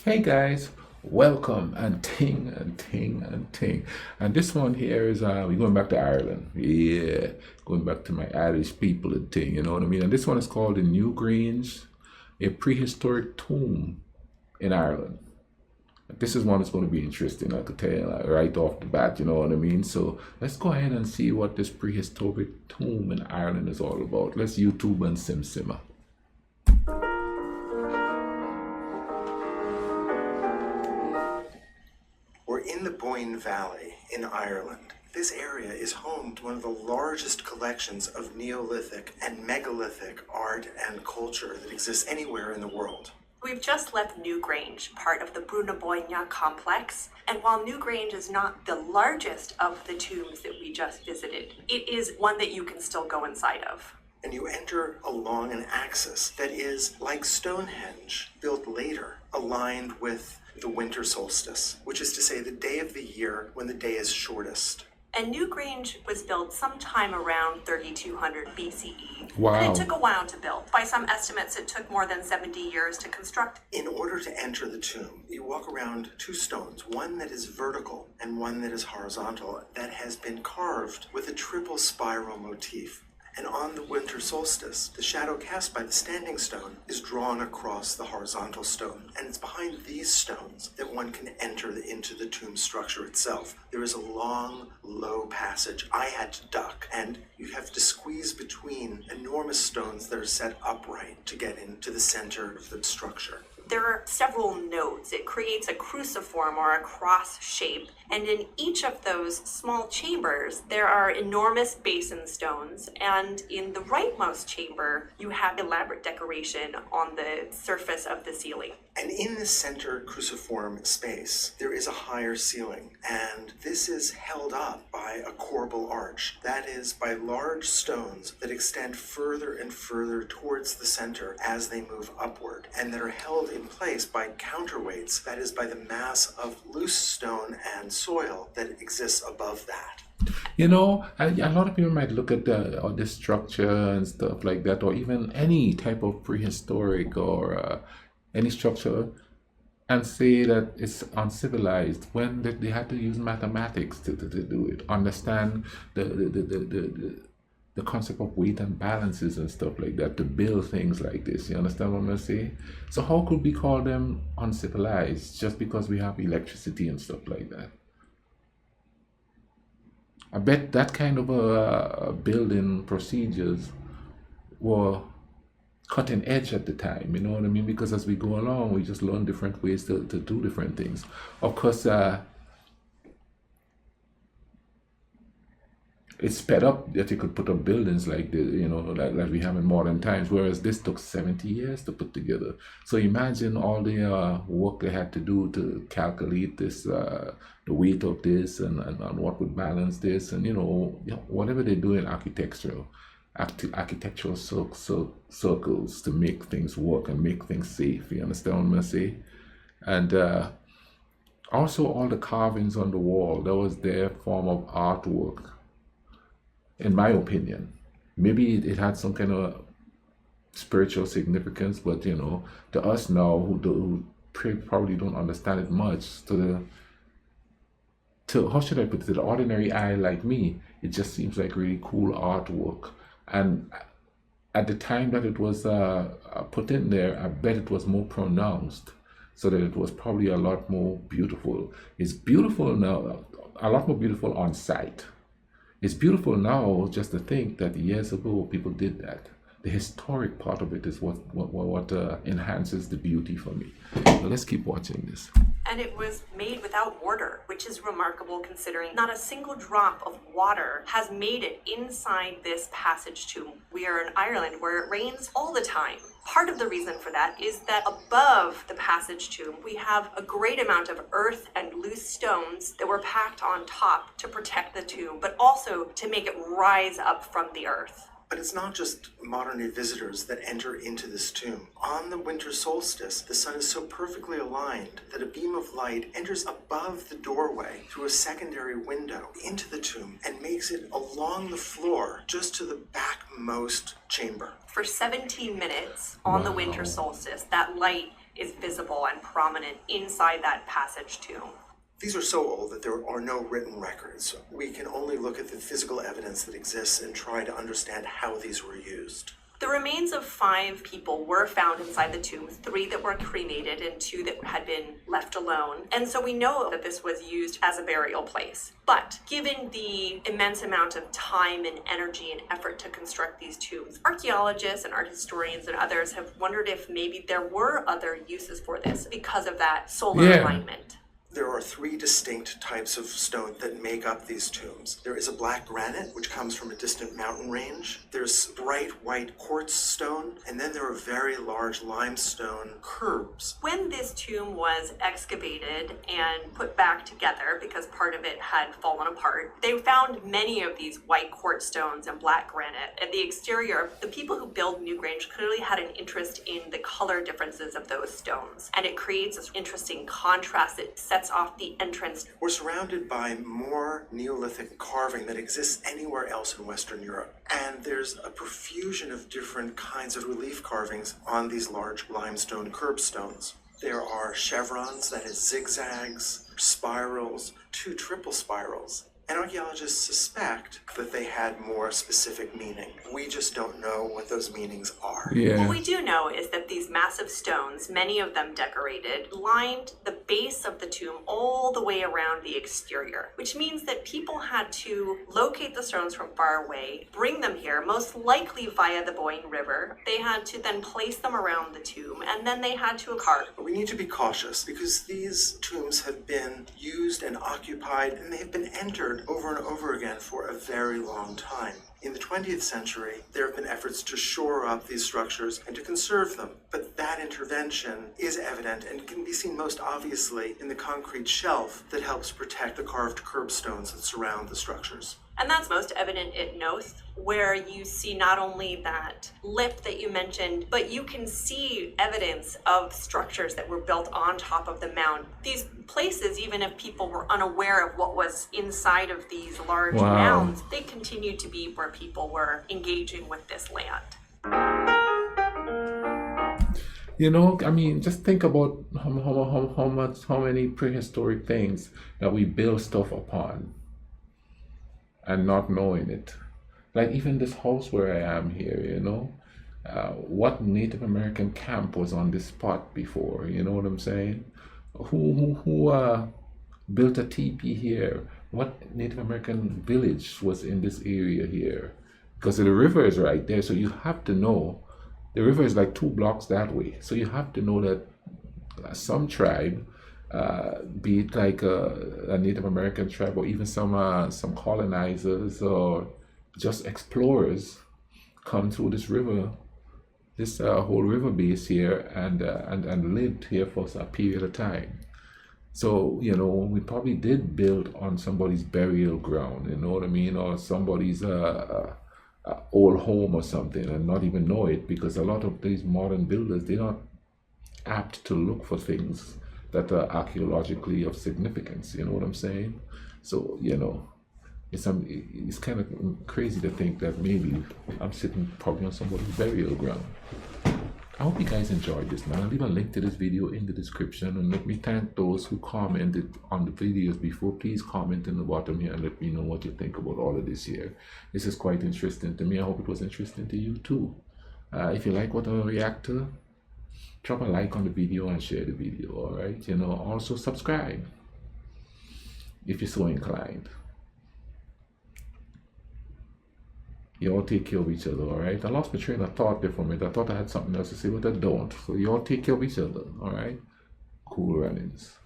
Hey guys, welcome and ting and ting and ting. And this one here is we're going back to Ireland. Yeah, going back to my Irish people and ting, you know what I mean? And this one is called the Newgrange, a prehistoric tomb in Ireland. This is one that's going to be interesting, I could tell you right off the bat, you know what I mean? So let's go ahead and see what this prehistoric tomb in Ireland is all about. Let's YouTube and simmer. We're in the Bóinne Valley in Ireland. This area is home to one of the largest collections of Neolithic and megalithic art and culture that exists anywhere in the world. We've just left Newgrange, part of the Bóinne complex, and while Newgrange is not the largest of the tombs that we just visited, it is one that you can still go inside of. And you enter along an axis that is like Stonehenge, built later, aligned with the winter solstice, which is to say the day of the year when the day is shortest. And Newgrange was built sometime around 3200 BCE. Wow. And it took a while to build. By some estimates, it took more than 70 years to construct. In order to enter the tomb, you walk around two stones, one that is vertical and one that is horizontal, that has been carved with a triple spiral motif. And on the winter solstice, the shadow cast by the standing stone is drawn across the horizontal stone. And it's behind these stones that one can enter into the tomb structure itself. There is a long, low passage I had to duck, and you have to squeeze between enormous stones that are set upright to get into the center of the structure. There are several nodes. It creates a cruciform or a cross shape. And in each of those small chambers, there are enormous basin stones. And in the rightmost chamber, you have elaborate decoration on the surface of the ceiling. And in the center cruciform space, there is a higher ceiling. And this is held up by a corbel arch. That is, by large stones that extend further and further towards the center as they move upward, and that are held in place by counterweights, that is, by the mass of loose stone and soil that exists above that. You know, a lot of people might look at this structure and stuff like that, or even any type of prehistoric or any structure, and say that it's uncivilized when they had to use mathematics to do it. Understand the concept of weight and balances and stuff like that to build things like this. You understand what I'm saying? So how could we call them uncivilized just because we have electricity and stuff like that? I bet that kind of building procedures were cutting edge at the time, you know what I mean? Because as we go along, we just learn different ways to do different things. Of course, it's sped up that you could put up buildings like this, you know, like we have in modern times, whereas this took 70 years to put together. So imagine all the work they had to do to calculate this, the weight of this and what would balance this, and you know whatever they do in architectural circles to make things work and make things safe. You understand what I'm gonna say? And also all the carvings on the wall, that was their form of artwork. In my opinion, maybe it had some kind of spiritual significance, but you know, to us now who probably don't understand it much, to how should I put it, to the ordinary eye like me, it just seems like really cool artwork. And at the time that it was put in there, I bet it was more pronounced, so that it was probably a lot more beautiful. It's beautiful now, a lot more beautiful on sight. It's beautiful now just to think that years ago people did that. The historic part of it is what enhances the beauty for me. But let's keep watching this. And it was made without mortar, which is remarkable considering not a single drop of water has made it inside this passage tomb. We are in Ireland where it rains all the time. Part of the reason for that is that above the passage tomb, we have a great amount of earth and loose stones that were packed on top to protect the tomb, but also to make it rise up from the earth. But it's not just modern-day visitors that enter into this tomb. On the winter solstice, the sun is so perfectly aligned that a beam of light enters above the doorway through a secondary window into the tomb and makes it along the floor just to the backmost chamber. For 17 minutes on the winter solstice, that light is visible and prominent inside that passage tomb. These are so old that there are no written records. We can only look at the physical evidence that exists and try to understand how these were used. The remains of 5 people were found inside the tomb, 3 that were cremated and 2 that had been left alone. And so we know that this was used as a burial place. But given the immense amount of time and energy and effort to construct these tombs, archaeologists and art historians and others have wondered if maybe there were other uses for this because of that solar alignment. There are 3 distinct types of stone that make up these tombs. There is a black granite, which comes from a distant mountain range. There's bright white quartz stone, and then there are very large limestone curbs. When this tomb was excavated and put back together, because part of it had fallen apart, they found many of these white quartz stones and black granite. And the exterior, the people who built Newgrange clearly had an interest in the color differences of those stones. And it creates this interesting contrast that sets off the entrance. We're surrounded by more Neolithic carving that exists anywhere else in Western Europe. And there's a profusion of different kinds of relief carvings on these large limestone curbstones. There are chevrons, that is zigzags, spirals, 2 triple spirals. And archaeologists suspect that they had more specific meaning. We just don't know what those meanings are. What we do know is that these massive stones, many of them decorated, lined the base of the tomb all the way around the exterior, which means that people had to locate the stones from far away, bring them here, most likely via the Bóinne River. They had to then place them around the tomb, and then they had to carve. But we need to be cautious because these tombs have been used and occupied, and they have been entered over and over again for a very long time. In the 20th century, there have been efforts to shore up these structures and to conserve them, but that intervention is evident and can be seen most obviously in the concrete shelf that helps protect the carved curbstones that surround the structures. And that's most evident at Knowth, where you see not only that lip that you mentioned, but you can see evidence of structures that were built on top of the mound. These places, even if people were unaware of what was inside of these large mounds, they continued to be where people were engaging with this land. You know, I mean, just think about how many prehistoric things that we build stuff upon and not knowing it. Like even this house where I am here, you know, what Native American camp was on this spot before? You know what I'm saying? Who built a teepee here? What Native American village was in this area here? Because the river is right there, so you have to know. The river is like 2 blocks that way, so you have to know that some tribe, be it like a Native American tribe or even some colonizers or just explorers, come through this river, this whole river base here, and lived here for a period of time. So, you know, we probably did build on somebody's burial ground, you know what I mean, or somebody's old home or something, and not even know it, because a lot of these modern builders, they're not apt to look for things that are archaeologically of significance, you know what I'm saying? So, you know, it's kind of crazy to think that maybe I'm sitting probably on somebody's burial ground. I hope you guys enjoyed this, man. I'll leave a link to this video in the description, and let me thank those who commented on the videos before. Please comment in the bottom here and let me know what you think about all of this here. This is quite interesting to me. I hope it was interesting to you too. If you like what I react to, drop a like on the video and share the video, all right? You know, also subscribe if you're so inclined. You all take care of each other, all right? I lost my train of thought there for a minute. I thought I had something else to say, but I don't. So you all take care of each other, all right? Cool runnings.